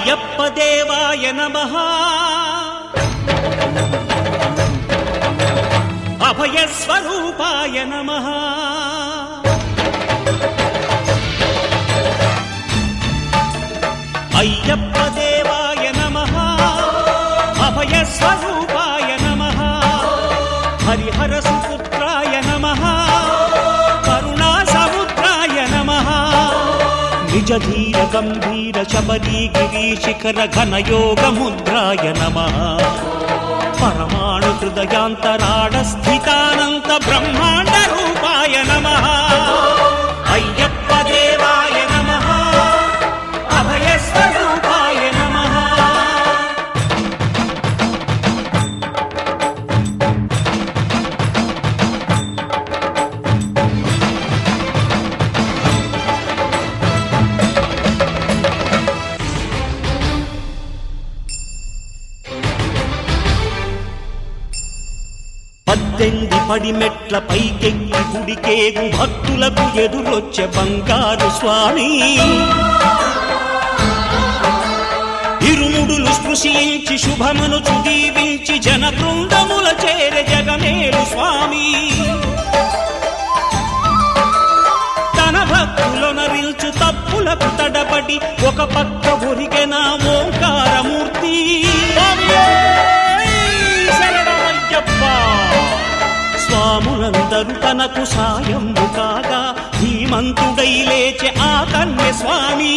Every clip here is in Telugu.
అయ్యప్ప దేవాయ నమః అభయ స్వరూపాయ నమః అయ్యప్ప దేవాయ నమః అభయ స్వరూపాయ నమః హరిహర సుపుత్రాయ నమః కరుణా సముద్రాయ నమః నిజ ధీర గంభీర శబరీ గిరి శిఖర ఘన యోగ ముద్రాయ నమః పరమాణు హృదయాంతరాడ స్థితానంత బ్రహ్మాండ రూపాయ నమః అయ్యప్ప దేవాయ నమః అభయ స్వరూపాయ నమః పద్దెంది పడిమెట్ల పైకెక్కి గుడికేగు భక్తులకు ఎదురొచ్చే బంగారు స్వామి ఇరుముడులు స్పృశించి శుభమనుచు దీవించి జన బృందముల చేరే జగమేలు స్వామి తన భక్తులొనరిల్చు తప్పులకు తడబడి ఒక పక్క ఒరిగెన ఓంకారమూర్తి స్వాములందరూ తనకు సాయము కాగా ధీమంతుడై లేచే ఆ కన్య స్వామి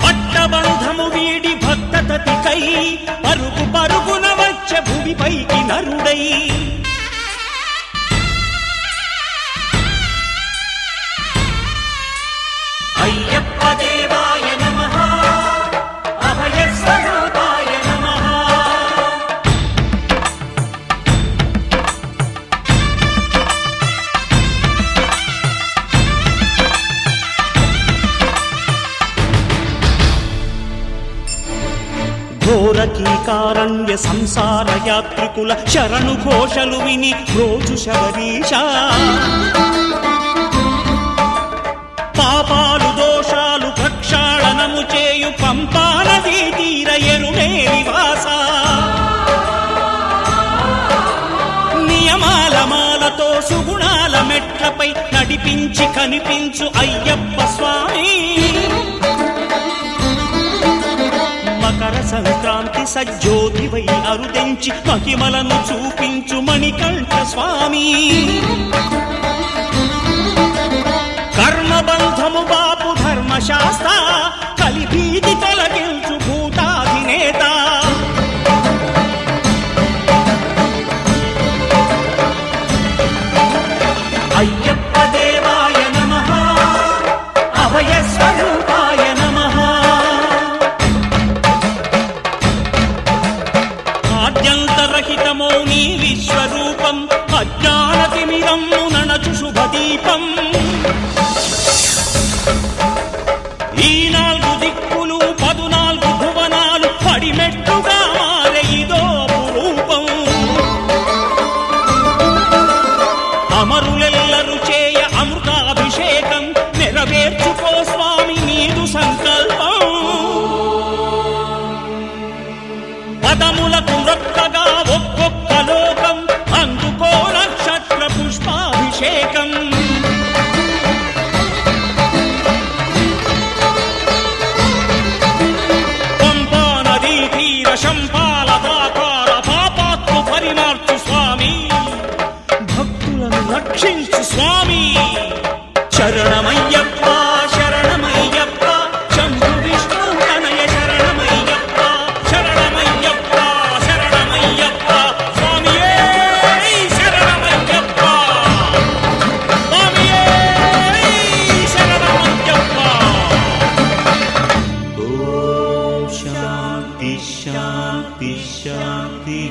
పట్టబంధము వీడి భక్తతతికై పరుగు పరుగున వచ్చే భూమిపైకి నరుడై అయ్యప్ప దేవాయ నమః అభయ స్వరూపాయ నమః ఘోరకీకారణ్య సంసార యాత్రికుల శరణు ఘోషలు విని రోజు శబరీష పాపాలు దోషాలు ప్రక్షాళనము చేయు పంపానదీ తీర ఎరుమే నివాస నియమాల మాలతో సుగుణాల మెట్లపై నడిపించి కనిపించు అయ్యప్ప స్వామి మకర సంక్రాంతి సజ్జోతివై అరుదెంచి మహిమలను చూపించు మణికంఠ స్వామి కర్మబంధము బాపు ధర్మశాస్త్ర కలిభీతి తొలగించు భూతాధినేత అయ్యప్ప దేవాయ నమః అభయ స్వరూపాయ నమః ఆద్యంతరహితమో నీ విశ్వరూపం అజ్ఞానతిమిరము ననచు శుభదీపం ఈ 4 దిక్కులు 14 భువనాలు పడిమెట్టుగా మారే ఇదో రూపం అమరులెల్లరు చేయ అమృతాభిషేకం నెరవేర్చుకో స్వామి నీదు సంకల్పం పదములకు రొక్కగా ఒక్కొక్క లోకం అందుకో నక్షత్ర పుష్పాభిషేకం పంపా నదీ తీర శంపాల దాకార పాపాత్ము పరిమార్చు స్వామి భక్తులను రక్షించు స్వామి శరణమయ్యప్ప శరణమయ్యప్ప శంభు విష్ణు తనయ శరణమయ్యప్ప శరణమయ్యప్ప శరణమయ్యప్ప స్వామియే శరణమయ్యప్ప స్వామియే శరణమయ్యప్ప ఓం శాంతి శాంతి శాంతి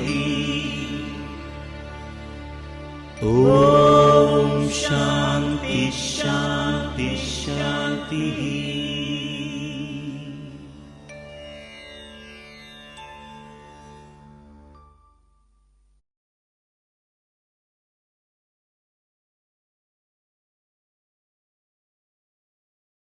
ఓం శాంతి శాంతి శాంతి